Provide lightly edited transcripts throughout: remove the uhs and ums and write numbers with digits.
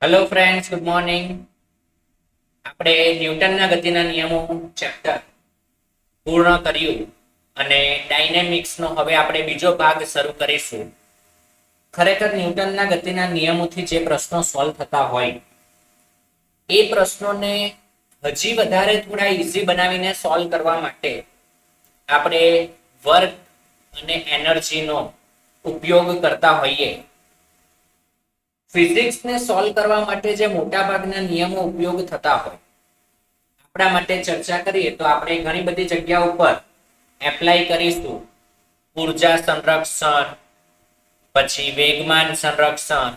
Hello friends, good morning. આપણે ન્યૂટનના ગતિના નિયમો ચેપ્ટર પૂર્ણ કર્યું અને ડાયનેમિક્સનો હવે આપણે બીજો ભાગ શરૂ કરીશું. ખરેખર ન્યૂટનના ગતિના નિયમોથી જે પ્રશ્નો સોલ્વ થતા હોય એ પ્રશ્નોને હજી વધારે થોડા ઈઝી બનાવીને સોલ્વ કરવા માટે આપણે વર્ક અને એનર્જીનો ઉપયોગ કરતા હોઈએ. ફિઝિક્સને સોલ્વ કરવા માટે જે મોટા ભાગના નિયમો ઉપયોગ થતા હોય આપણા માટે ચર્ચા કરીએ તો આપણે ઘણી બધી જગ્યા ઉપર એપ્લાય કરીશું. ઉર્જા સંરક્ષણ, પછી વેગમાન સંરક્ષણ,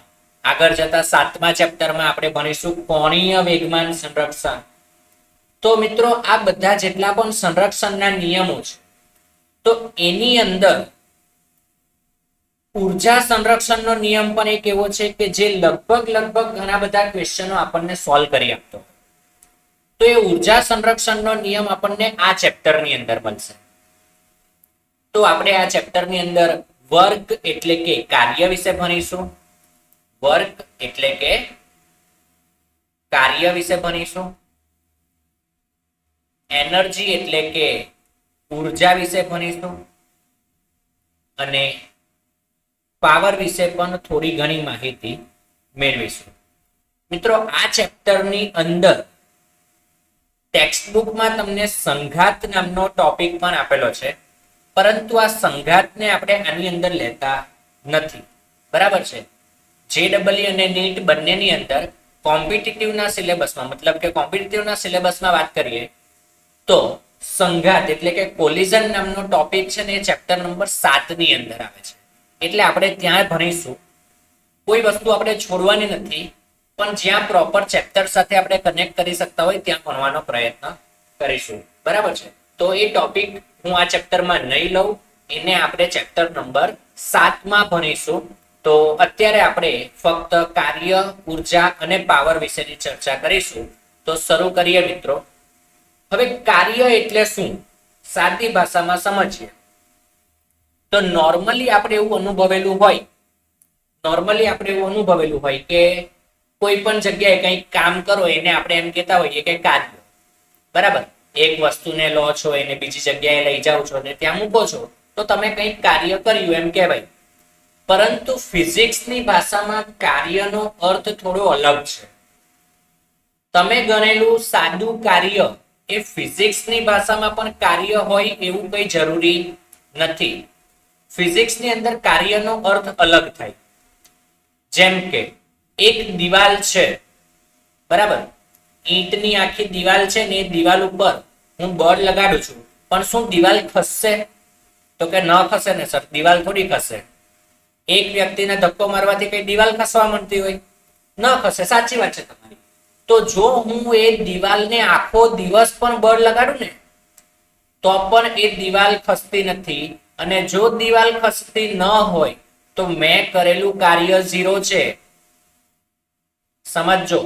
આગળ જતા 7મા ચેપ્ટરમાં આપણે ભણીશું કોણીય વેગમાન સંરક્ષણ. તો મિત્રો, આ બધા જેટલા પણ સંરક્ષણના નિયમો છે તો એની અંદર ઉર્જા સંરક્ષણનો નિયમ પણ એક એવો છે કે જે લગભગ ઘણા બધા ક્વેશ્ચનો આપણને સોલ્વ કરી આપતો. તો એ ઉર્જા સંરક્ષણનો નિયમ આપણને આ ચેપ્ટરની અંદર મળશે. તો આપણે આ ચેપ્ટરની અંદર વર્ક એટલે કે કાર્ય વિશે ભણીશું. વર્ક એટલે કે કાર્ય વિશે ભણીશું. એનર્જી એટલે કે ઉર્જા વિશે ભણીશું અને પાવર વિશે પણ થોડી ઘણી માહિતી મેળવીશું. મિત્રો, આ ચેપ્ટરની અંદર ટેક્સ્ટબુકમાં તમને સંઘાત નામનો ટોપિક પણ આપેલો છે, પરંતુ આ સંઘાતને આપણે આની અંદર લેતા નથી. બરાબર છે? JEE અને નીટ બંનેની અંદર કોમ્પિટિટિવના સિલેબસમાં, મતલબ કે કોમ્પિટિટિવના સિલેબસમાં વાત કરીએ તો સંઘાત એટલે કે કોલિઝન નામનો ટોપિક છે ને એ ચેપ્ટર નંબર 7 ની અંદર આવે છે. એટલે આપણે ત્યાં ભણીશું. કોઈ વસ્તુ આપણે છોડવાની નથી, પણ જ્યાં પ્રોપર ચેપ્ટર સાથે આપણે કનેક્ટ કરી શકતા હોય ત્યાં ભણવાનો પ્રયત્ન કરીશું. બરાબર છે? તો એ ટોપિક હું આ ચેપ્ટરમાં નહીં લઉં, એને આપણે ચેપ્ટર નંબર 7 માં ભણીશું. તો અત્યારે આપણે ફક્ત કાર્ય, ઉર્જા અને પાવર વિશેની ચર્ચા કરીશું. તો શરૂ કરીએ મિત્રો. હવે કાર્ય એટલે શું, સાદી ભાષામાં સમજીએ. તો નોર્મલી આપણે એવું અનુભવેલું હોય કે કોઈ પણ જગ્યાએ કંઈક કામ કરો એને આપણે એમ કહેતા હોઈએ કે કાર્ય. બરાબર? એક વસ્તુને લો છો, એને બીજી જગ્યાએ લઈ જાઓ છો ને ત્યાં મૂકો છો, તો તમે કંઈક કાર્ય કર્યું એમ કહેવાય. પરંતુ ફિઝિક્સની ભાષામાં કાર્યનો અર્થ થોડો અલગ છે. તમે ગણેલું સાદું કાર્ય એ ફિઝિક્સની ભાષામાં પણ કાર્ય હોય એવું કંઈ જરૂરી નથી. ફિઝિક્સની અંદર કાર્યનો અર્થ અલગ થાય. જેમ કે એક દિવાલ છે, બરાબર? ઈંટની આખી દિવાલ છે ને એ દિવાલ ઉપર હું બળ લગાડું છું, પણ શું દિવાલ ખસશે? તો કે ન ખસે ને સર, દિવાલ થોડી ખસે. એક વ્યક્તિને ધક્કો મારવાથી કઈ દિવાલ ખસવા માંડતી હોય? ન ખસે. સાચી વાત છે તમારી. તો જો હું એ દિવાલને આખો દિવસ પણ બળ લગાડું ને તો પણ એ દિવાલ ખસતી નથી. અને જો દિવાલ ખસતી ન હોય તો મેં કરેલું કાર્ય 0 છે. સમજો,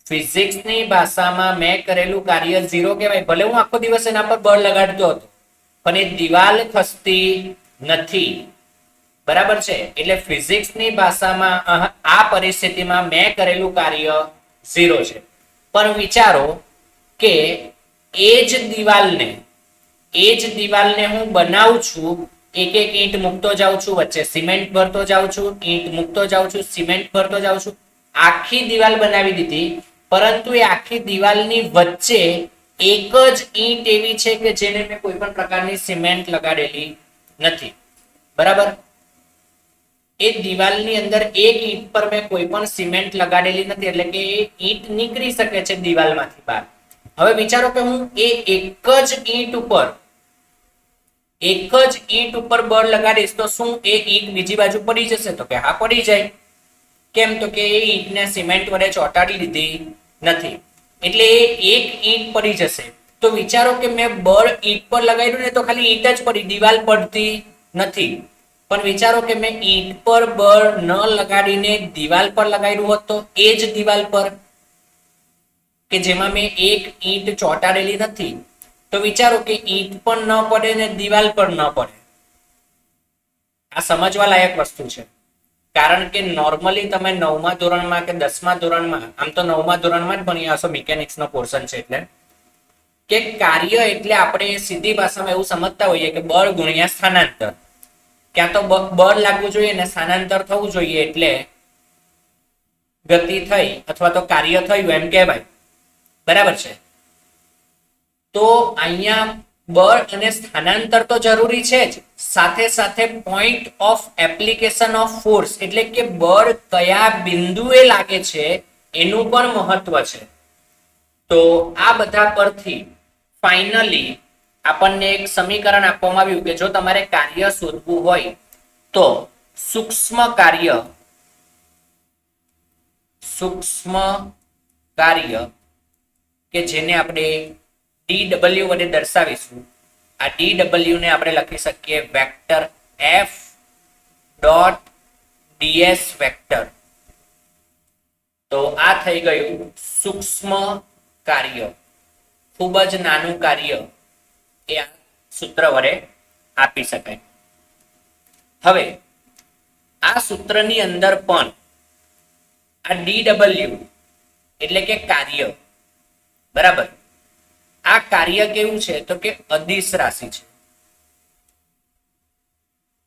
ફિઝિક્સની ભાષામાં મેં કરેલું કાર્ય 0 કહેવાય. ભલે હું આખો દિવસ એના પર બળ લગાડતો હતો, પણ એ દિવાલ ખસતી નથી. બરાબર છે? એટલે ફિઝિક્સની ભાષામાં આ પરિસ્થિતિમાં મેં કરેલું કાર્ય 0 છે. પણ વિચારો કે એ જ દિવાલને હું બનાવું છું, એક ઈંટ મૂકતો જાઉં છું, વચ્ચે સિમેન્ટ ભરતો જાઉં છું, ઈંટ મૂકતો જાઉં છું, સિમેન્ટ ભરતો જાઉં છું, આખી દિવાલ બનાવી દીધી. પરંતુ એ આખી દિવાલની વચ્ચે એક જ ઈંટ એવી છે કે જેને મેં કોઈ પણ પ્રકારની સિમેન્ટ લગાડેલી નથી. બરાબર? એ દિવાલની અંદર એક ઈંટ પર મેં કોઈ પણ સિમેન્ટ લગાડેલી નથી, એટલે કે એ ઈંટ નીકળી શકે છે દિવાલમાંથી બહાર. હવે વિચારો કે હું એ એક જ ઈંટ ઉપર બળ લગાડીશ તો શું એ ઈંટ બીજી બાજુ પડી જશે? તો કે હા, પડી જાય. કેમ? તો કે એ ઈંટને સિમેન્ટ વડે ચોંટાડી દીધી નથી, એટલે એ એક ઈંટ પડી જશે. તો વિચારો કે મેં બળ ઈંટ પર લગાડ્યું ને તો ખાલી ઈંટ જ પડી, દિવાલ પડતી નથી. પણ વિચારો કે મેં ઈંટ પર બળ ન લગાડીને દિવાલ પર લગાડ્યું હોત તો એ જ દિવાલ પર કે જેમાં મેં એક ઈંટ ચોંટાડેલી નથી, તો વિચારો કે ઈંટ પણ ન પડે ને દિવાલ પર ન પડે. આ સમજવા લાયક વસ્તુ છે. કારણ કે નોર્મલી તમે 9મા ધોરણમાં કે 10મા ધોરણમાં, આમ તો 9મા ધોરણમાં જ ભણી હશો, મિકેનિક્સનો પોર્શન છે એટલે, કે કાર્ય એટલે આપણે સીધી ભાષામાં એવું સમજતા હોઈએ કે બળ ગુણ્યા સ્થાનાંતર. ક્યાં તો બળ લાગવું જોઈએ ને સ્થાનાંતર થવું જોઈએ એટલે ગતિ થઈ અથવા તો કાર્ય થયું એમ કહેવાય. બરાબર છે. તો અહીંયા બળ અને સ્થાનાંતર તો જરૂરી છે જ, સાથે સાથે point of application of force એટલે કે બળ કયા બિંદુએ લાગે છે એનું પણ મહત્વ છે. તો આ બધા પરથી ફાઇનલી આપણને એક સમીકરણ આપવામાં આવ્યું કે જો તમારે કાર્ય શોધવું હોય તો સૂક્ષ્મ કાર્ય કે જેને આપણે dw વડે દર્શાવીશું. આ dw ને આપણે લખી શકીએ vector f dot ds vector. તો આ થઈ ગયું સૂક્ષ્મ કાર્ય, ખૂબ જ નાનું કાર્ય એ આ સૂત્ર વડે આપી શકાય. હવે આ સૂત્રની અંદર પણ આ dw એટલે કે કાર્ય, બરાબર, આ કાર્ય કેવું છે તો કે અદિશ રાશિ છે.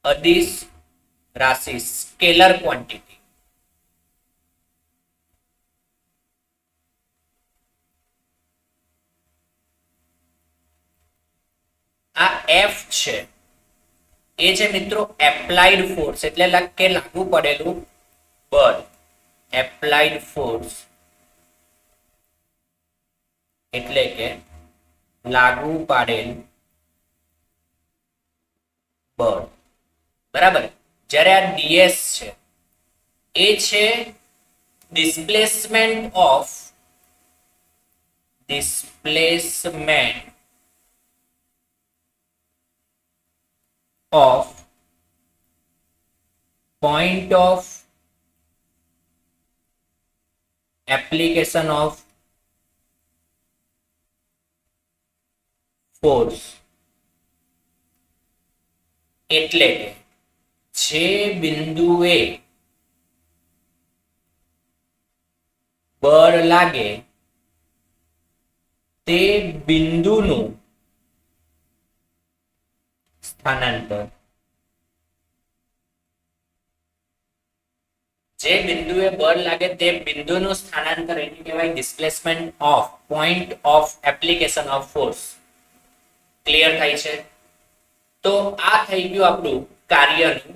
અદિશ રાશિ, સ્કેલર ક્વોન્ટિટી. આ એફ છે એ છે મિત્રો એપ્લાઇડ ફોર્સ એટલે કે લાગુ પડેલું બળ. એપ્લાઇડ ફોર્સ એટલે કે લાગુ પાડેલ બળ. બરાબર. જ્યારે આ ds છે એ છે displacement of point of application of force. એટલે કે જે બિંદુએ બળ લાગે તે બિંદુનું સ્થાનાંતર. જે બિંદુએ બળ લાગે તે બિંદુનું સ્થાનાંતર એને કહેવાય displacement of point of application of force. Clear થાય છે? તો આ થઈ ગયું આપણું કાર્યનું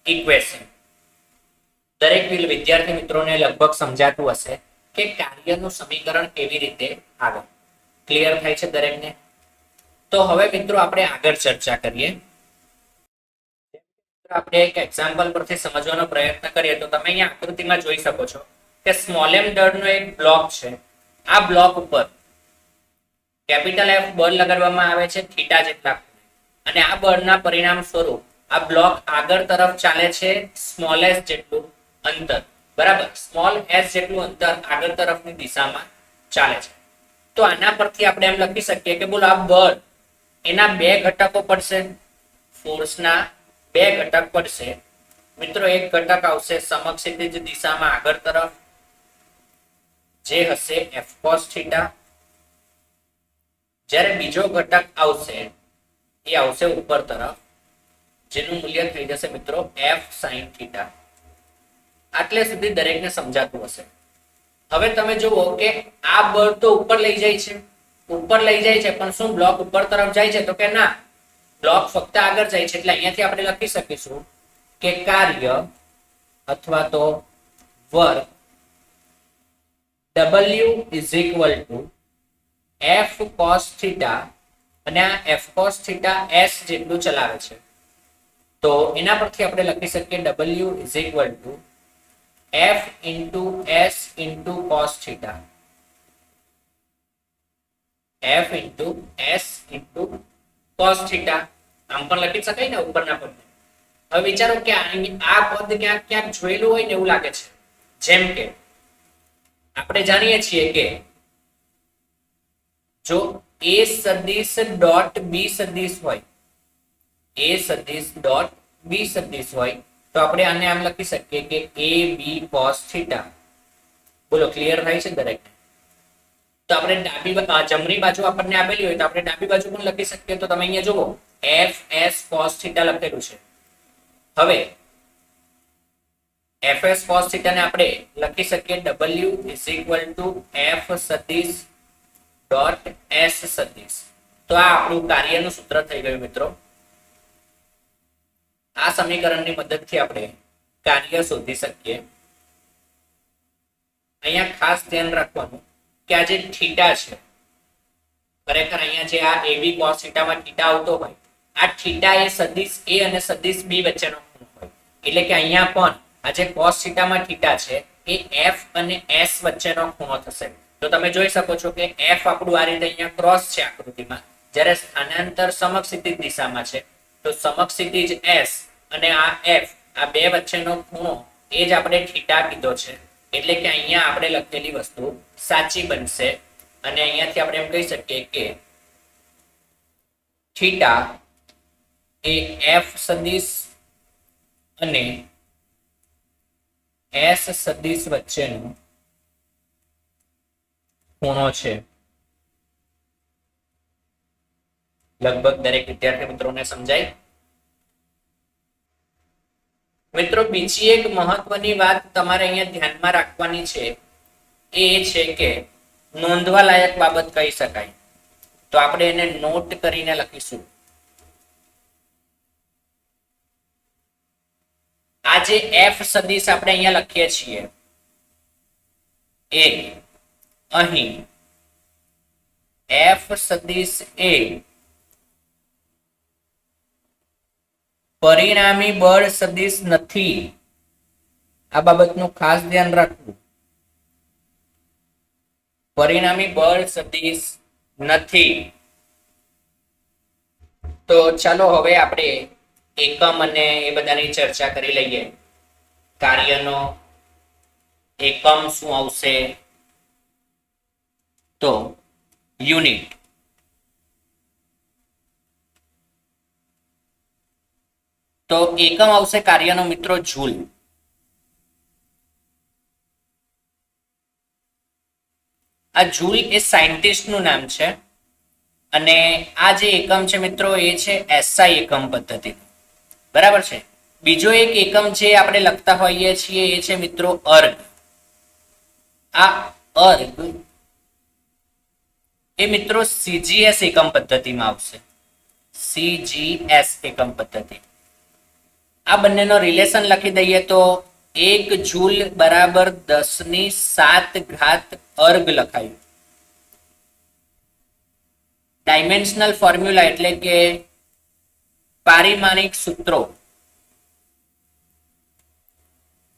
ઇક્વેશન. દરેક વિદ્યાર્થી મિત્રોને લગભગ સમજાતું હશે કે કાર્યનું સમીકરણ કેવી રીતે આવે. ક્લિયર થાય છે દરેકને? તો હવે મિત્રો આપણે આગળ ચર્ચા કરીએ. આપણે એક એક્ઝામ્પલ પરથી સમજવાનો પ્રયત્ન કરીએ તો તમે અહીંયા આકૃતિમાં જોઈ શકો છો કે સ્મોલ m દળનો એક બ્લોક છે. આ બ્લોક ઉપર કેપિટલ F બળ લગાડવામાં આવે છે થીટા જેટલા, અને આ બળના પરિણામ સ્વરૂપ આ બ્લોક આગળ તરફ ચાલે છે સ્મોલ s જેટલું અંતર. બરાબર, સ્મોલ s જેટલું અંતર આગળ તરફની દિશામાં ચાલે છે. તો આના પરથી આપણે એમ લખી શકીએ કે બોલો આ બળ એના બે ઘટકો પડશે, ફોર્સના બે ઘટક પડશે. મિત્રો એક ઘટક આવશે સમક્ષિતિજ દિશામાં આગળ તરફ જે હશે f cos થીટા, જ્યારે બીજો ઘટક આવશે એ આવશે ઉપર તરફ જેનું મૂલ્ય થઈ જશે મિત્રો f sin થીટા. આટલે સુધી દરેકને સમજાતું હશે. હવે તમે જુઓ કે આ બળ તો ઉપર લઈ જાય છે, પણ શું બ્લોક ઉપર તરફ જાય છે? તો કે ના, બ્લોક ફક્ત આગળ જાય છે. એટલે અહીંયાથી આપણે લખી શકીશું કે કાર્ય અથવા તો work W is equal to f cos theta, અને આ f cos થીટા s જેટલું ચલાવે છે. તો એના પરથી આપણે લખી શકીએ W is equal to f into s into cos theta. f into s into cos theta આમ પણ લખી શકાય ને ઉપરના પદને. હવે વિચારો કે આ પદ ક્યાંક જોયેલું હોય ને એવું લાગે છે. જેમ કે આપણે જાણીએ છીએ કે જો a સદિશ ડોટ b સદિશ હોય, a સદિશ ડોટ b સદિશ હોય તો આપણે આને આમ લખી શકીએ કે a b cos θ. બોલો ક્લિયર થાય છે દરેક? તો આપણે જમણી બાજુ આપણને આપેલી હોય તો આપણે ડાબી બાજુ પણ લખી શકીએ. તો તમે અહીંયા જુઓ f s cos θ લખેલું છે. હવે fs cos θ ને આપણે લખી શકીએ w f સદિશ ડોટ s સદિશ. તો આ આપણું કાર્યનું સૂત્ર થઈ ગયું મિત્રો. આ સમીકરણની મદદથી આપણે કાર્ય શોધી શકીએ. અહીંયા ખાસ ધ્યાન રાખવાનું કે આ જે થીટા છે, ખરેખર અહીંયા જે આ ab cos θ માં થીટા આવતો હોય, આ થીટા એ સદિશ a અને સદિશ b વચ્ચેનો ખૂણો હોય. એટલે કે અહીંયા પણ આ જે cos θ માં થીટા છે એ f અને s વચ્ચેનો ખૂણો થશે. તો તમે જોઈ શકો છો કે f આપણું આ રીતે અહીંયા ક્રોસ છે આકૃતિમાં, જ્યારે સ્થાનાંતર સમક્ષિતિજ દિશામાં છે. તો સમક્ષિતિજ s અને આ f, આ બે વચ્ચેનો ખૂણો એ જ આપણે થીટા કીધો છે. એટલે કે અહીંયા આપણે લખેલી વસ્તુ સાચી બનશે અને અહીંયાથી આપણે એમ કહી શકીએ કે થીટા એ f સદિશ અને s સદિશ વચ્ચેનો ખૂણો છે. લગભગ દરેક વિદ્યાર્થી મિત્રોને સમજાય? મિત્રો બીજી એક મહત્વની વાત તમારે અહીંયા ધ્યાનમાં રાખવાની છે, એ છે કે નોંધવા લાયક બાબત કહી શકાય. તો આપણે એને નોટ કરીને લખીશું. આ જે f સદિશ આપણે અહીંયા લખીએ છીએ એ અહીં f સદિશ એ પરિણામી બળ સદિશ નથી. આ બાબતનું ખાસ ધ્યાન રાખવું. પરિણામી બળ સદિશ નથી. તો ચાલો હવે આપણે એકમ અને એ બધાની ચર્ચા કરી લઈએ. કાર્યનો એકમ શું આવશે? તો યુનિટ. તો એકમ આવશે કાર્યનો મિત્રો જૂલ. આ જૂલ એ સાયન્ટિસ્ટનું નામ છે અને આ જે એકમ છે મિત્રો એ છે SI એકમ પદ્ધતિ. બરાબર છે. બીજો એક એકમ જે આપણે લખતા હોઈએ છીએ એ છે મિત્રો અર્ગ. આ અર્ગ એ મિત્રો CGS એકમ પદ્ધતિમાં આવશે. CGS એકમ પદ્ધતિ. આ બંનેનો રિલેશન લખી દઈએ તો 1 જૂલ બરાબર 10⁷ અર્ગ લખાયું. ડાયમેન્શનલ ફોર્મ્યુલા એટલે કે પારિમાણિક સૂત્રો.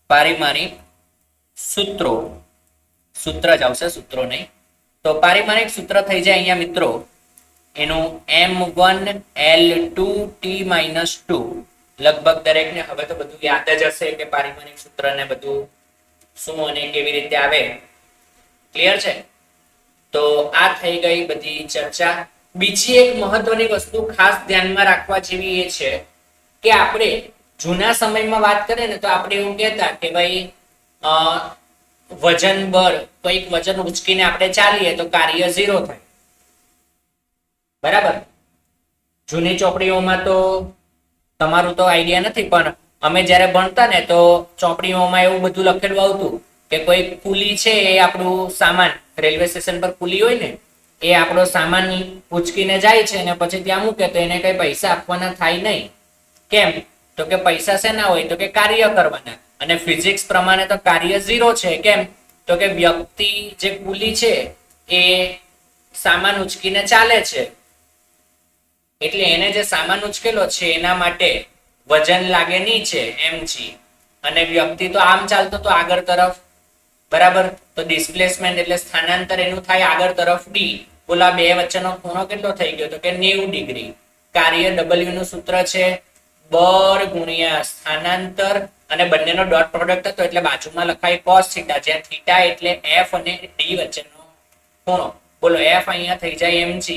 પારિમાણિક સૂત્રો, સૂત્ર જ આવશે, સૂત્રો નહીં. તો પારિમાણિક સૂત્ર થઈ જાય અહીંયા મિત્રો એનું M1L2T-2. લગભગ દરેકને હવે તો બધું યાદ જ હશે કે પારિમાણિક સૂત્ર ને બધું શું અને કેવી રીતે આવે. ક્લિયર છે? તો આ થઈ ગઈ બધી ચર્ચા. બીજી એક મહત્વની વસ્તુ ખાસ ધ્યાનમાં રાખવા જેવી એ છે કે આપણે જૂના સમયમાં વાત કરીએ ને તો આપણે એવું કહેતા કે ભાઈ વજન બળ, કોઈક વજન ઉચકીને આપણે ચાલીએ તો કાર્ય 0 થાય. બરાબર? જૂની ચોપડીઓમાં તો તમારું તો આઈડિયા નથી, પણ અમે જ્યારે ભણતા ને તો ચોપડીઓમાં એવું બધું લખેલું આવતું કે કોઈ કુલી છે એ આપણું સામાન, રેલવે સ્ટેશન પર કુલી હોય ને એ આપણો સામાન ઉચકીને જાય છે અને પછી ત્યાં મૂકે તો એને કઈ પૈસા આપવાના થાય નહીં. કેમ? તો કે પૈસા શેના હોય? તો કે કાર્ય કરવાના. અને ફિઝિક્સ પ્રમાણે તો કાર્ય 0 છે. કેમ? તો કે વ્યક્તિ જે કુલી છે એ સામાન ઉચકીને ચાલે છે, એટલે એને જે સામાન ઉચકેલો છે એના માટે વજન લાગે નીચે mg, અને વ્યક્તિ તો આમ ચાલતો તો આગળ તરફ. બરાબર? તો ડિસ્પ્લેસમેન્ટ એટલે સ્થાનાંતર એનું થાય આગળ તરફ d. બોલા બે વચ્ચેનો ખૂણો કેટલો થઈ ગયો? તો કે 90 ડિગ્રી. કાર્ય w નું સૂત્ર છે બળ ગુણ્યા સ્થાનાંતર, અને બંનેનો ડોટ પ્રોડક્ટ હતો એટલે બાજુમાં લખાય cos θ, જ્યાં થીટા એટલે f અને d વચ્ચેનો ખૂણો. બોલો f અહીંયા થઈ જાય mg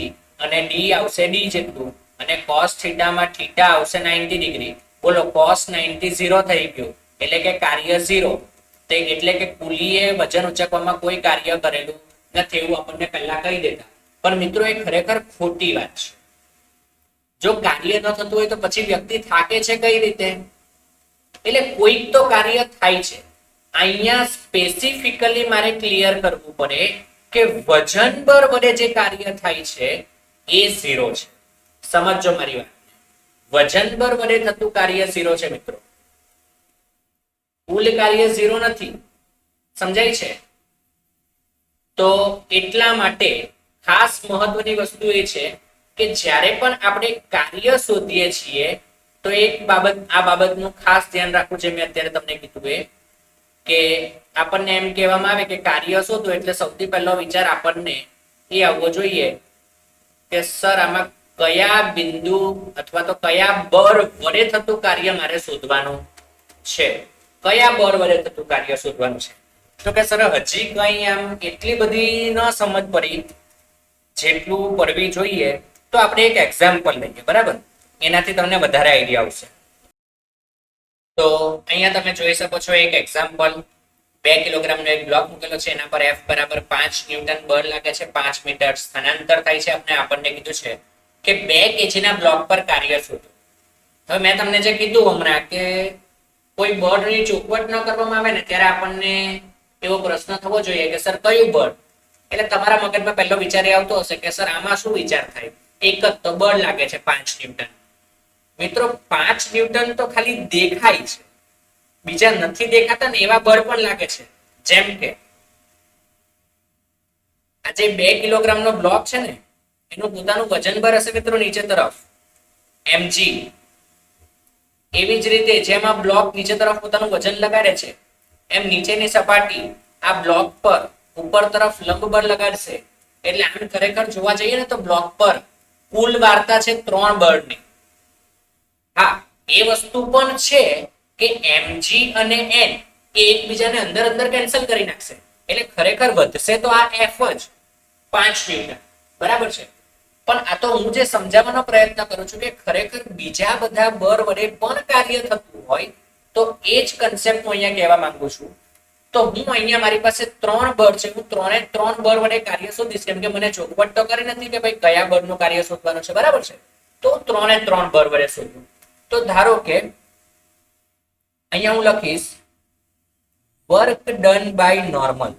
અને d આવશે d જેટલું, અને cos θ માં θ આવશે 90 ડિગ્રી. બોલો cos 90 0 થઈ ગયું એટલે કે કાર્ય 0, તે એટલે કે કુલીએ વજન ઉચકવામાં કોઈ કાર્ય કરેલું નથી એવું આપણને પહેલા કહી દેતા. પણ મિત્રો એ ખરેખર ખોટી વાત છે. જો કાર્ય ન થતું હોય તો પછી વ્યક્તિ થાકે છે કઈ રીતે? એટલે કોઈક તો કાર્ય થાય છે. અહીંયા સ્પેસિફિકલી મારે ક્લિયર કરવું પડે કે વજન બળ વડે જે કાર્ય થાય છે એ 0 છે. સમજો મારી વાત. વજન બળ વડે થતું કાર્ય 0 છે મિત્રો. કુલ કાર્ય 0 નથી. સમજાય છે? તો એટલા માટે ખાસ મહત્વની વસ્તુ એ છે કે જ્યારે પણ આપણે કાર્ય શોધીએ છીએ તો એક બાબત, આ બાબતનું ખાસ ધ્યાન રાખવું છે. મેં અત્યારે તમને કીધું એ કે આપણને એમ કહેવામાં આવે કે કાર્ય શોધો એટલે સૌથી પહેલો વિચાર આપણને એ આવવો જોઈએ કે સર આમાં કયા બિંદુ અથવા તો કયા બળ વડે થતું કાર્ય મારે શોધવાનું છે. કયા બળ વડે થતું કાર્ય શોધવાનું છે. તો કે સર હજી કઈ આમ એટલી બધી ન સમજ પડી જેટલું પડવી જોઈએ, તો આપણે એક એક્ઝામ્પલ લઈએ. બરાબર? એનાથી તમને વધારે આઈડિયા આવશે. તો અહીંયા તમે જોઈ શકો છો એક એક્ઝામ્પલ. 2 કિલોગ્રામનો એક બ્લોક મૂકેલો છે, એના પર F બરાબર 5 ન્યૂટન બળ લાગે છે, 5 મીટર સ્થાનાંતર થાય છે. આપણને કીધું છે કે 2 કેજીના બ્લોક પર કાર્ય શોધો. હવે મેં તમને જે કીધું હમણાં કે કોઈ બળની ચોખવટ ન કરવામાં આવે ને ત્યારે આપણને એવો પ્રશ્ન થવો જોઈએ કે સર કયું બળ? એટલે તમારા મગજમાં પહેલો વિચાર એ આવતો હશે કે સર આમાં શું વિચાર થાય? એક જ તો બળ લાગે છે 5 ન્યૂટન. મિત્રો 5 ન્યૂટન તો ખાલી દેખાય છે, બીજા નથી દેખાતા ને એવા બળ પણ લાગે છે. જેમ કે આ જે 2 કિલોગ્રામનો બ્લોક છે ને એનું પોતાનું વજન બળ હશે મિત્રો નીચે તરફ mg. એવી જ રીતે જેમ આ બ્લોક નીચે તરફ પોતાનું વજન લગાડે છે એમ નીચેની સપાટી આ બ્લોક પર ઉપર તરફ લંબ બળ લગાડશે. એટલે આમ ખરેખર જોવા જઈએ ને તો બ્લોક પર કુલ વાર્તા છે 3 બળની. હા, એ વસ્તુ પણ છે કે mg અને n એ એકબીજાને અંદર અંદર કેન્સલ કરી નાખશે. એટલે ખરેખર વધશે તો આ f જ 5 ન્યૂટન. બરાબર છે? પણ આ તો હું જે સમજાવવાનો પ્રયત્ન કરું છું કે ખરેખર બીજા બધા બળ વડે પણ કાર્ય થતું હોય તો એ જ કન્સેપ્ટ હું અહીંયા કહેવા માંગુ છું. તો હું અહીંયા મારી પાસે 3 બળ છે, હું 3 બળ વડે કાર્ય શોધીશ. કેમ કે મને ચોખવટ તો કરી નથી કે ભાઈ કયા બળનું કાર્ય શોધવાનું છે. બરાબર છે? તો 3 બળ વડે શોધું. તો ધારો કે અહીંયા હું લખીશ વર્ક ડન બાય નોર્મલ.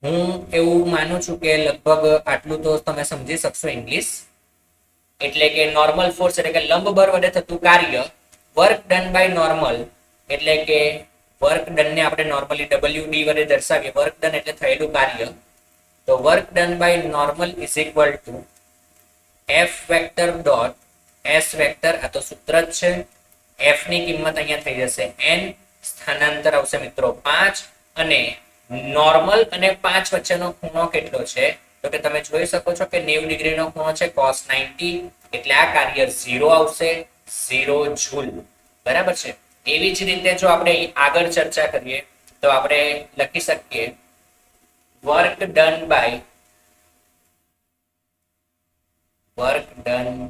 હું એવું માનું છું કે લગભગ આટલું તો તમે સમજી શકશો ઇંગ્લિશ. એટલે કે નોર્મલ ફોર્સ એટલે કે લંબ બળ વડે થતું કાર્ય, વર્ક ડન બાય નોર્મલ એટલે કે વર્ક ડન ને આપણે નોર્મલી WD વડે દર્શાવીએ. વર્ક ડન એટલે થયેલું કાર્ય. તો work done by normal is equal to F vector dot S vector. આ તો સૂત્ર જ છે. F ની કિંમત અહીંયા થઈ જશે n, સ્થાનાંતર આવશે મિત્રો 5 અને નોર્મલ અને 5 વચ્ચેનો ખૂણો કેટલો છે? તો કે તમે જોઈ શકો છો કે 90 ડિગ્રીનો ખૂણો છે cos 90. એટલે આ કાર્ય 0 આવશે, 0 જૂલ. બરાબર છે? એવી જ રીતે જો આપણે આગળ ચર્ચા કરીએ તો આપણે લખી શકીએ વર્ક ડન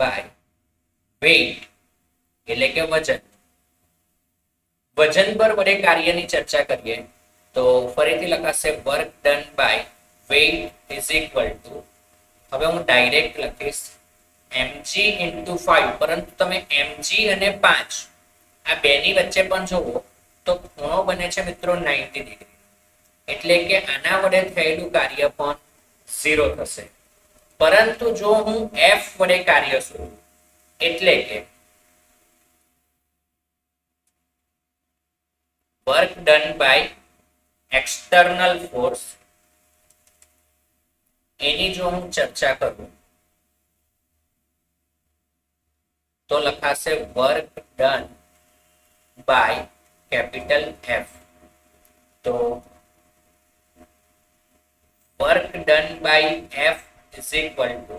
બાય વેઇટ એટલે કે વજન. વજન પર વડે કાર્યની ચર્ચા કરીએ તો ફરીથી લખાશે work done by weight is equal to, હવે હું ડાયરેક્ટ લખીશ mg into 5. પરંતુ તમે mg અને 5 આ બેની વચ્ચે પણ જોવો તો ખૂણો બને છે મિત્રો 90 ડિગ્રી. એટલે કે આના વડે થયેલું કાર્ય પણ 0 થશે. પરંતુ જો હું f વડે કાર્ય શોધું એટલે કે work done by external force, એની જો હું ચર્ચા કરું તો લખાશે work done by capital F. તો work done by F is equal to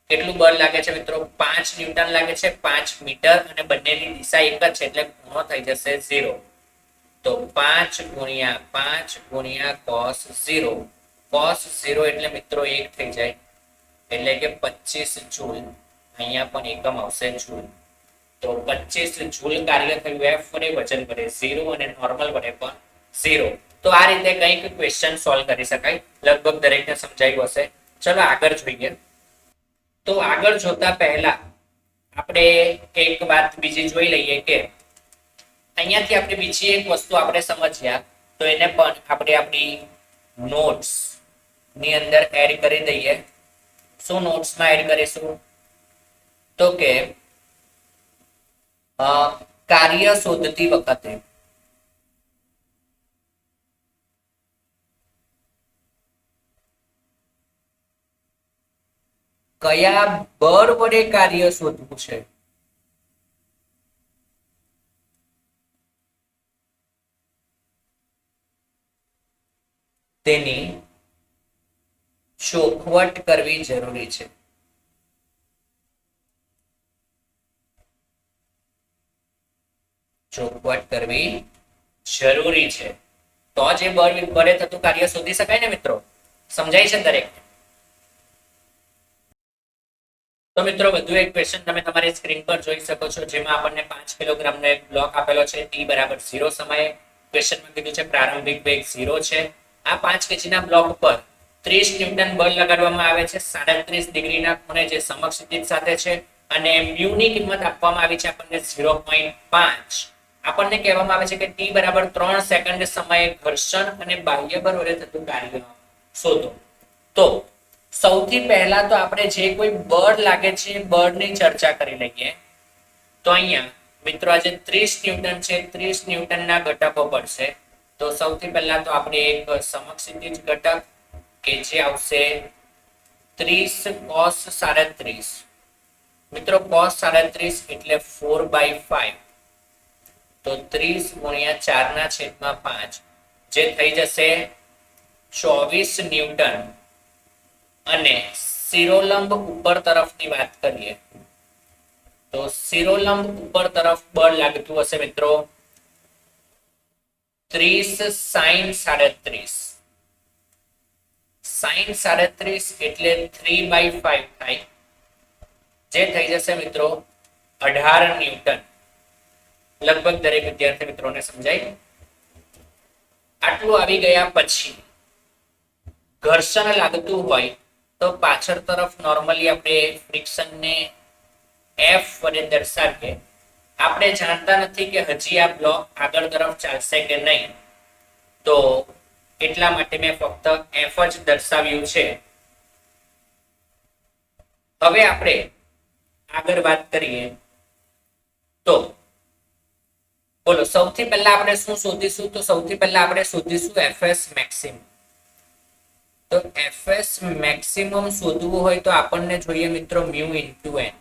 કેટલું બળ લાગે છે મિત્રો? 5 ન્યૂટન લાગે છે 5 મીટર અને બંનેની દિશા એક જ છે એટલે ખૂણો થઈ જશે 0. તો 5 ગુણ્યા 5 ગુણ્યા cos 0. cos 0 એટલે મિત્રો 1 થઈ જાય એટલે કે 25 જૂલ અહીંયા પણ એકમ આવશે જૂલ. તો 25 જૂલ કાર્ય થયું એફ વડે, વજન વડે 0 અને નોર્મલ વડે પણ 0. તો આ રીતે કંઈક ક્વેશ્ચન સોલ્વ કરી શકાય. લગભગ દરેકને સમજાયું હશે. ચલો આગળ જોઈએ. તો આગળ જોતા પહેલા આપણે એક વાત બીજી જોઈ લઈએ કે અહીંયાથી આપણે બીજી એક વસ્તુ આપણે સમજ્યા, તો એને પણ આપણે આપણી નોટ્સ ની અંદર એડ કરી દઈએ. શું નોટ્સમાં એડ કરીશું? તો કે કાર્ય શોધતી વખતે કયા બળ વડે કાર્ય શોધવું છે તેની ચોખવટ કરવી જરૂરી છે. ચોખવટ કરવી જરૂરી છે, તો જે બળ વડે થતું કાર્ય શોધી શકાય ને મિત્રો. સમજાય છે દરેક? તો મિત્રો વધુ એક ક્વેશ્ચન તમે તમારી સ્ક્રીન પર જોઈ શકો છો, જેમાં આપણને 5 કિલોગ્રામનો એક બ્લોક આપેલો છે. t બરાબર 0 સમયે ક્વેશ્ચનમાં કીધું છે પ્રારંભિક વેગ 0 છે. આ 5 kg બ્લોક પર 30 ન્યૂટન બળ લગાડવામાં આવે છે 37 ડિગ્રીના ખૂણે, જે સમક્ષિતિજ સાથે છે. અને મ્યુ ની કિંમત આપવામાં આવી છે આપણને 0.5. આપણને કહેવામાં આવે છે કે t બરાબર 3 સેકન્ડ સમયે ઘર્ષણ અને બાહ્ય બળ વડે થતું કાર્ય શોધો. તો સૌથી પહેલા તો આપણે જે કોઈ બળ લાગે છે બળની ચર્ચા કરી લઈએ. તો અહીંયા મિત્રો આજે 30 ન્યૂટન છે, 30 ન્યૂટનના ઘટકો પડશે. તો સૌથી પહેલા તો આપણે એક સમક્ષિતિજ ઘટક કે જે આવશે 30 cos 37. મિત્રો cos 37 એટલે 4/5. તો 30 ગુણ્યા 4/5 જે થઈ જશે 24 ન્યૂટન. અને શિરોલંબ ઉપર તરફની વાત કરીએ તો શિરોલંબ ઉપર તરફ બળ લાગતું હશે મિત્રો 30 sin 37. sin 37 એટલે 3/5 થાય, જે થઈ જશે મિત્રો 18 ન્યૂટન. લગભગ દરેક વિદ્યાર્થી મિત્રોને સમજાય. આટલું આવી ગયા પછી ઘર્ષણ લાગતું હોય તો પાછળ તરફ નોર્મલી આપણે ફ્રિક્શનને F વડે દર્શાવીએ. આપણે જાણતા નથી કે હજી આ બ્લોક આગળ તરફ ચાલશે કે નહીં, તો એટલા માટે મેં ફક્ત F જ દર્શાવ્યું છે. હવે આપણે આગળ વાત કરીએ તો બોલો સૌથી પહેલા આપણે શું શોધીશું? તો સૌથી પહેલા આપણે શોધીશું Fs મેક્સિમમ. તો Fs મેક્સિમમ શોધવું હોય તો આપણને જોઈએ મિત્રો મ્યુ ઇન્ટુ n.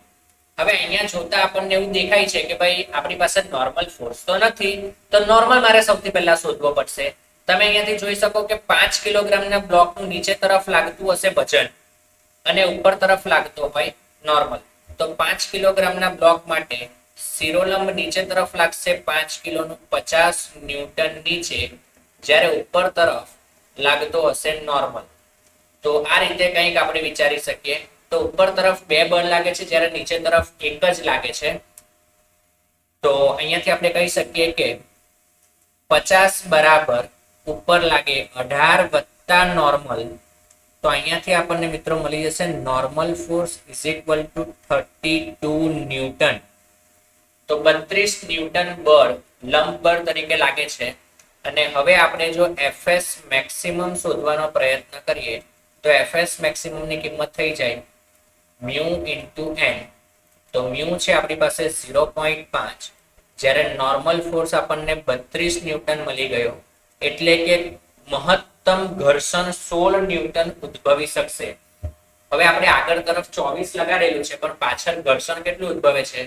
હવે અહીંયા જોતા આપણને એવું દેખાય છે કે ભાઈ આપણી પાસે નોર્મલ ફોર્સ તો નથી, તો નોર્મલ મારે સૌથી પહેલા શોધવો પડશે. તમે અહીંયાથી જોઈ શકો કે 5 કિલોગ્રામના બ્લોકનું નીચે તરફ લાગતું હશે વજન અને ઉપર તરફ લાગતો હોય નોર્મલ. તો 5 કિલોગ્રામના બ્લોક માટે શિરોલંબ નીચે તરફ લાગશે 5 કિલોનું 50 ન્યૂટન નીચે, જ્યારે ઉપર તરફ લાગતો હશે નોર્મલ. તો આ રીતે કંઈક આપણે વિચારી શકીએ. તો ઉપર તરફ 2 બળ લાગે છે, જ્યારે નીચે તરફ એક જ લાગે છે. તો અહીંયાથી આપણે કહી શકીએ કે 50 બરાબર ઉપર લાગે 18 વત્તા નોર્મલ. તો અહીંયાથી આપણને મિત્રો મળી જશે normal force is equal two 32 newton. તો 32 ન્યૂટન બળ લંબ બળ તરીકે લાગે છે. અને હવે આપણે જો Fs મેક્સિમમ શોધવાનો પ્રયત્ન કરીએ તો Fs મેક્સિમમ ની કિંમત થઈ જાય મ્યુ ઇન્ટુ n. તો મ્યુ છે આપણી પાસે 0.5, જ્યારે નોર્મલ ફોર્સ આપણને 32 ન્યૂટન મળી ગયો, એટલે કે મહત્તમ ઘર્ષણ 16 ન્યૂટન ઉદ્ભવી શકશે. હવે આપણે આગળ તરફ 24 લગાડેલું છે, પણ પાછળ ઘર્ષણ કેટલું ઉદ્ભવે છે?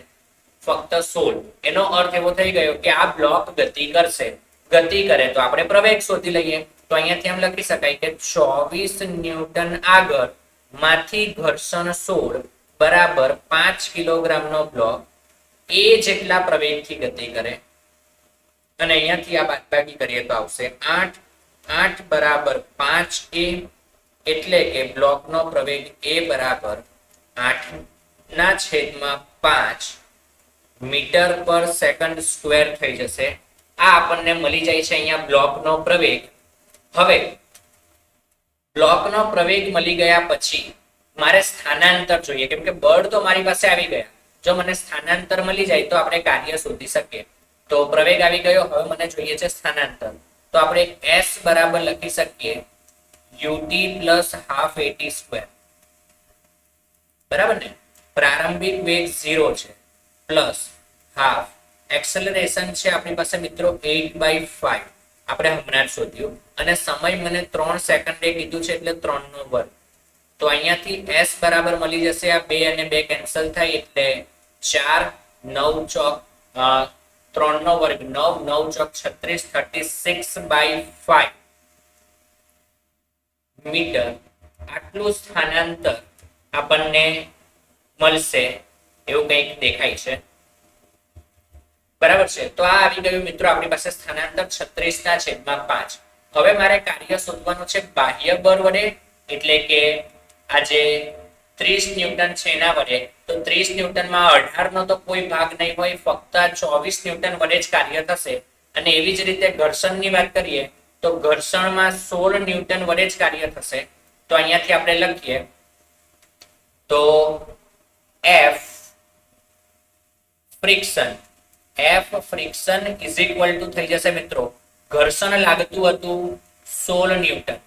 ફક્ત 16. એનો અર્થ એવો થઈ ગયો કે આ બ્લોક ગતિ કરશે. ગતિ કરે તો આપણે પ્રવેગ શોધી લઈએ. તો અહીંયાથી એમ લખી શકાય કે 24 ન્યૂટન આગળ માંથી ઘર્ષણ 16 બરાબર 5 કિલોગ્રામનો બ્લોક એ જેટલા પ્રવેગથી ગતિ કરે. અને અહીંયાથી આ બાદબાકી કરીએ તો આવશે 8. 8 બરાબર 5a, એટલે કે બ્લોકનો પ્રવેગ a બરાબર 8 ના છેદમાં 5 મીટર પર સેકન્ડ સ્ક્વેર થઈ જશે. આ આપણને મળી જાય છે અહીંયા બ્લોકનો પ્રવેગ. હવે બ્લોકનો પ્રવેગ મળી ગયા પછી મારે સ્થાનાંતર જોઈએ, કેમ કે બળ તો મારી પાસે આવી ગયા. જો મને સ્થાનાંતર મળી જાય તો આપણે કાર્ય શોધી શકીએ. તો પ્રવેગ આવી ગયો, હવે મને જોઈએ છે સ્થાનાંતર. તો આપણે s બરાબર લખી શકીએ ut plus half at square. બરાબર ને? પ્રારંભિક વેગ 0 છે પ્લસ હાફ એક્સેલરેશન છે આપણી પાસે મિત્રો 8/5 આપણે હમણાં જ શોધ્યું, અને સમય મને 3 સેકન્ડે કીધું છે એટલે 3 નો વર્ગ. તો અહીંયાથી s બરાબર મળી જશે, આ 2 અને 2 કેન્સલ થાય એટલે 4 9 ચોક 3 નો વર્ગ 9 9 ચોક 36 36/5 મીટર આટલું સ્થાનાંતર આપણને મળશે એવું કંઈક દેખાય છે. બરાબર છે? તો આ આવી ગયું મિત્રો આપણી પાસે સ્થાનાંતર 36/5. હવે મારે કાર્ય શોધવાનું છે બાહ્ય બળ વડે, એટલે કે આ જે 30 ન્યૂટન છે એના વડે. તો 30 ન્યૂટનમાં 18 નો તો કોઈ ભાગ નહીં હોય, ફક્ત 24 ન્યૂટન વડે જ કાર્ય થશે. અને એવી જ રીતે ઘર્ષણની વાત કરીએ તો ઘર્ષણમાં 16 ન્યૂટન વડે જ કાર્ય થશે. તો અહીંયાથી આપણે લખીએ તો F friction is equal two થઈ જશે મિત્રો, ઘર્ષણ લાગતું હતું 16 ન્યૂટન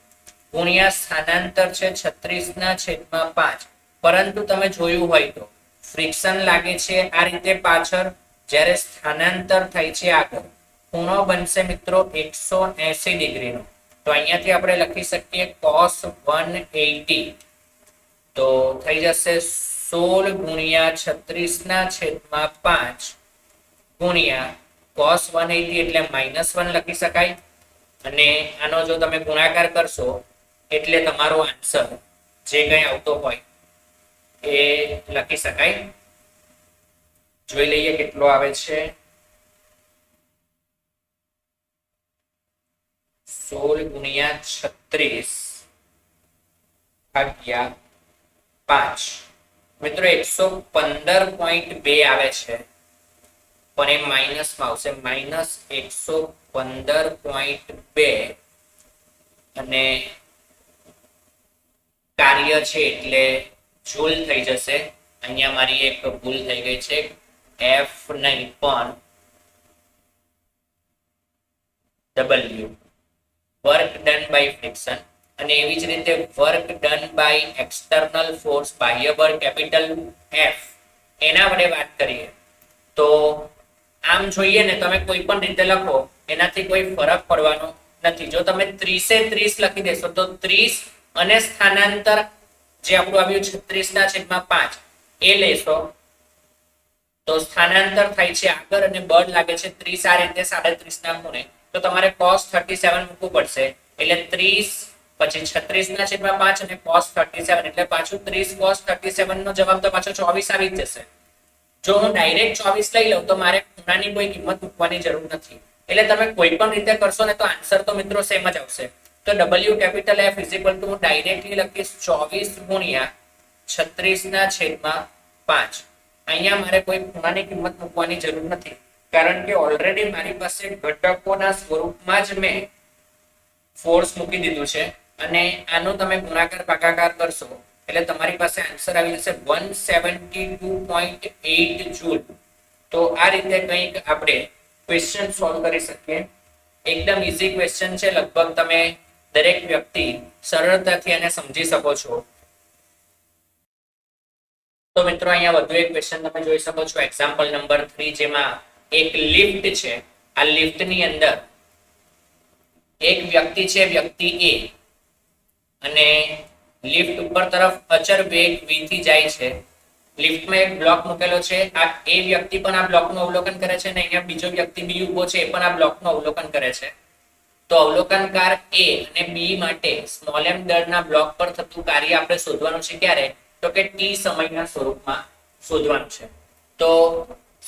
ગુણ્યા સ્થાનાંતર છે 36/5. પરંતુ તમે જોયું હોય તો ફ્રિક્શન લાગે છે આ રીતે પાછળ, જ્યારે સ્થાનાંતર થાય છે આગળ, ખૂણો બનશે મિત્રો 180 ડિગ્રીનો. તો અહીંયાથી આપણે લખી શકીએ cos 180. તો થઈ જશે 16 ગુણ્યા 36/5 ગુણ્યા cos 180 એટલે -1 લખી શકાય. અને આનો જો તમે ગુણાકાર કરશો એટલે તમારો આન્સર જે કંઈ આવતો હોય એ લખી શકાય. જોઈ લઈએ કેટલો આવે છે. 16 ગુણ્યા 36/5 મિત્રો 115.2 આવે છે, પણ એ માઇનસમાં આવશે, -115.2. અને કાર્ય છે એટલે જૂલ થઈ જશે. અહીંયા મારી એક ભૂલ થઈ ગઈ છે, F નહીં પણ W, work done by friction. અને એવી જ રીતે work done by external force, બાહ્ય બળ કેપિટલ F, એના વડે વાત કરીએ તો આમ જોઈએ ને તમે કોઈ પણ રીતે લખો એનાથી કોઈ ફરક પડવાનો નથી. જો તમે 30 લખી દેશો તો 30 અને સ્થાનાંતર જે આપણું આવ્યું 36/5 એ લેશો તો સ્થાનાંતર થાય છે આગળ અને બળ લાગે છે 30 આ રીતે 37 ના ખૂણે. તો તમારે cos 37 મૂકવું પડશે, એટલે 30 પછી 36/5 અને cos 37 એટલે પાછું 30 cos 37 નો જવાબ તો પાછો 24 આવી જ જશે. જો હું ડાયરેક્ટ 24 લઈ લઉં તો મારે ખૂણાની કોઈ કિંમત મૂકવાની જરૂર નથી. એટલે તમે કોઈ પણ રીતે કરશો ને તો આન્સર તો મિત્રો સેમ જ આવશે. તો W capital F is equal two હું ડાયરેક્ટલી લખીશ 24 ગુણ્યા 36/5. અહીંયા મારે કોઈ ખૂણાની કિંમત મૂકવાની જરૂર નથી, કારણ કે ઓલરેડી મારી પાસે ઘટકોના સ્વરૂપમાં જ મેં ફોર્સ મૂકી દીધું છે. અને આનો તમે ગુણાકાર ભાગાકાર કરશો એટલે તમારી પાસે આન્સર આવી જશે 172.8 જૂલ. તો આ રીતે કંઈક આપણે ક્વેશ્ચન સોલ્વ કરી શકીએ. એકદમ ઈઝી ક્વેશ્ચન છે, લગભગ તમે દરેક વ્યક્તિ સરળતાથી આને સમજી શકો છો. તો મિત્રો અહીંયા વધુ એક ક્વેશ્ચન તમે જોઈ શકો છો, એક્ઝામ્પલ નંબર 3, જેમાં એક લિફ્ટ છે. આ લિફ્ટની અંદર એક વ્યક્તિ છે, વ્યક્તિ A, અને લિફ્ટ ઉપર તરફ અચળ વેગ v થી જાય છે. લિફ્ટમાં એક બ્લોક મૂકેલો છે, આ A વ્યક્તિ પણ આ બ્લોકનું અવલોકન કરે છે, અને અહીંયા બીજો વ્યક્તિ B ઊભો છે, એ પણ આ બ્લોકનું અવલોકન કરે છે. તો અવલોકનકાર A અને B માટે સ્મોલ m દળના બ્લોક પર થતું કાર્ય આપણે શોધવાનું છે. ક્યારે? તો કે t સમયના સ્વરૂપમાં શોધવાનું છે. તો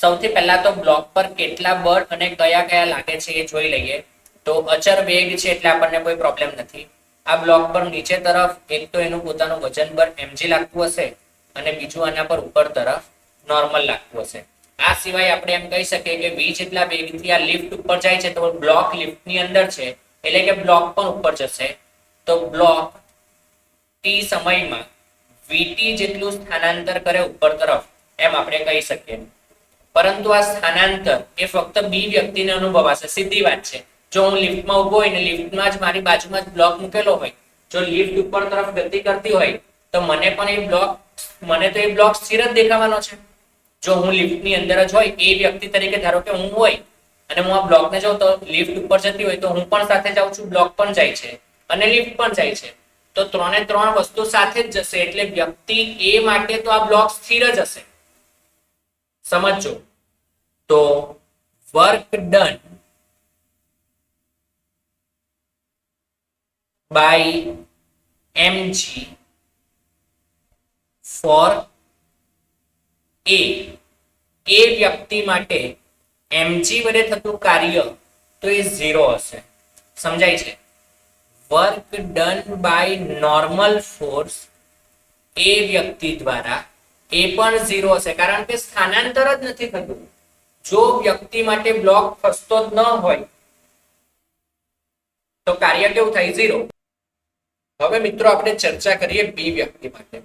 સૌથી પહેલા તો બ્લોક પર કેટલા બળ અને કયા કયા લાગે છે એ જોઈ લઈએ. તો અચળ વેગ છે એટલે આપણને કોઈ પ્રોબ્લેમ નથી. આ બ્લોક પર નીચે તરફ એક તો એનું પોતાનું વજન બળ mg લાગતું હશે, અને બીજું આના પર ઉપર તરફ નોર્મલ લાગતું હશે. આ સિવાય આપણે એમ કહી શકીએ કે v જેટલા વેગથી આ લિફ્ટ ઉપર જાય છે તો બ્લોક લિફ્ટની અંદર છે એટલે કે બ્લોક પણ ઉપર જશે. તો બ્લોક t સમયમાં vt જેટલું સ્થાનાંતર કરે ઉપર તરફ એમ આપણે કહી શકીએ. પરંતુ આ સ્થાનાંતર એ ફક્ત બી વ્યક્તિને અનુભવાશે. સીધી વાત છે. જો હું લિફ્ટમાં ઉભો હોય ને લિફ્ટમાં જ મારી બાજુમાં જ બ્લોક મૂકેલો હોય, જો લિફ્ટ ઉપર તરફ ગતિ કરતી હોય તો મને તો એ બ્લોક સ્થિર જ દેખાવાનો છે. જો હું લિફ્ટની અંદર જ હોય એ વ્યક્તિ તરીકે ધારો કે હું હોય અને હું આ બ્લોકને જોઉં તો લિફ્ટ ઉપર જતી હોય તો હું પણ સાથે જાઉં છું, બ્લોક પણ જાય છે અને લિફ્ટ પણ જાય છે. તો ત્રણે ત્રણ વસ્તુ સાથે જ જશે એટલે વ્યક્તિ એ માટે તો આ બ્લોક સ્થિર જ હશે. સમજો તો work done by mg force એ વ્યક્તિ માટે mg વડે થતું કાર્ય તો એ 0 હશે. સમજાય છે? Work done by normal force એ વ્યક્તિ દ્વારા એ પણ 0 હશે કારણ કે સ્થાનાંતર જ નથી થતું. જો વ્યક્તિ માટે બ્લોક ખસતો જ ન હોય તો કાર્ય કેવું થાય? 0. હવે મિત્રો આપણે ચર્ચા કરીએ બી વ્યક્તિ માટે.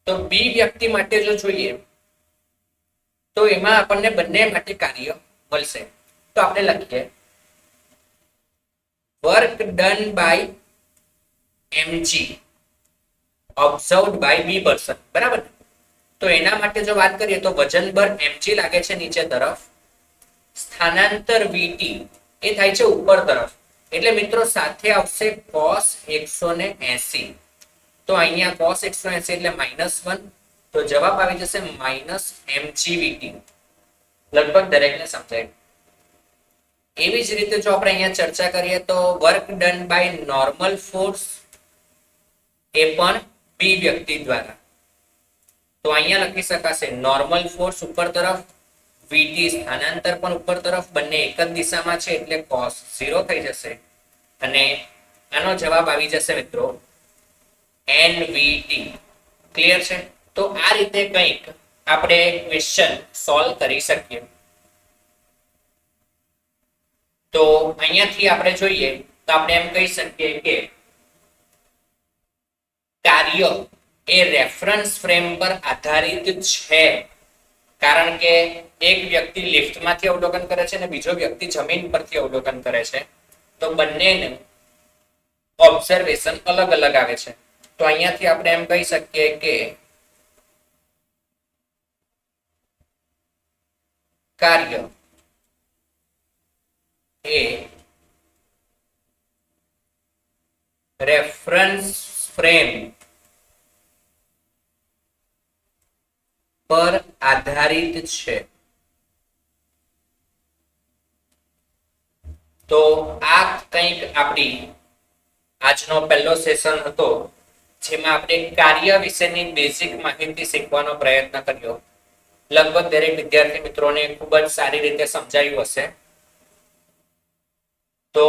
તો બી વ્યક્તિ માટે જો જોઈએ તો એમાં આપણને બંને માટે કાર્ય મળશે. તો આપણે લખીએ work done by mg observed by B person. બરાબર. તો એના માટે જો વાત કરીએ તો વજન પર mg લાગે છે નીચે તરફ, સ્થાનાંતર vt એ થાય છે ઉપર તરફ. એટલે મિત્રો સાથે આવશે cos 180. તો અહીંયા cos 180 એટલે -1. તો જવાબ આવી જશે -mgvt. લગભગ દરેકને સમજાય. એવી જ રીતે જો આપણે અહીંયા ચર્ચા કરીએ તો work done by normal force એ પણ બી વ્યક્તિ દ્વારા. તો અહીંયા લખી શકાશે નોર્મલ ફોર્સ ઉપર તરફ, vt સ્થાનાંતર પણ ઉપર તરફ, બંને એક જ દિશામાં છે એટલે cos 0 થઈ જશે અને આનો જવાબ આવી જશે મિત્રો nvt. ક્લિયર છે? તો આ રીતે કંઈક આપણે ક્વેશ્ચન સોલ્વ કરી શકીએ. તો અહીંયાથી આપણે જોઈએ તો આપણે એમ કહી શકીએ કે કાર્ય એ રેફરન્સ ફ્રેમ પર આધારિત છે. કારણ કે એક વ્યક્તિ લિફ્ટમાંથી અવલોકન કરે છે અને બીજો વ્યક્તિ જમીન પરથી અવલોકન કરે છે. તો બંનેનું ઓબ્ઝર્વેશન અલગ અલગ આવે છે. તો અહીંયાથી આપણે એમ કહી શકીએ કે કાર્ય એ રેફરન્સ ફ્રેમ પર આધારિત છે. તો આ કંઈક આપણી આજનો પહેલો સેશન હતો જેમાં આપણે કાર્ય વિશેની બેઝિક માહિતી શીખવાનો પ્રયત્ન કર્યો. લગભગ દરેક વિદ્યાર્થી મિત્રોને ખૂબ જ સારી રીતે સમજાયું હશે. તો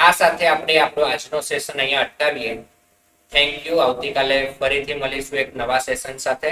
આ સાથે આપણે આપણો આજનો સેશન અહીંયા અટકાવીએ. Thank you. આવતીકાલે ફરીથી મળીશું એક નવા સેશન સાથે.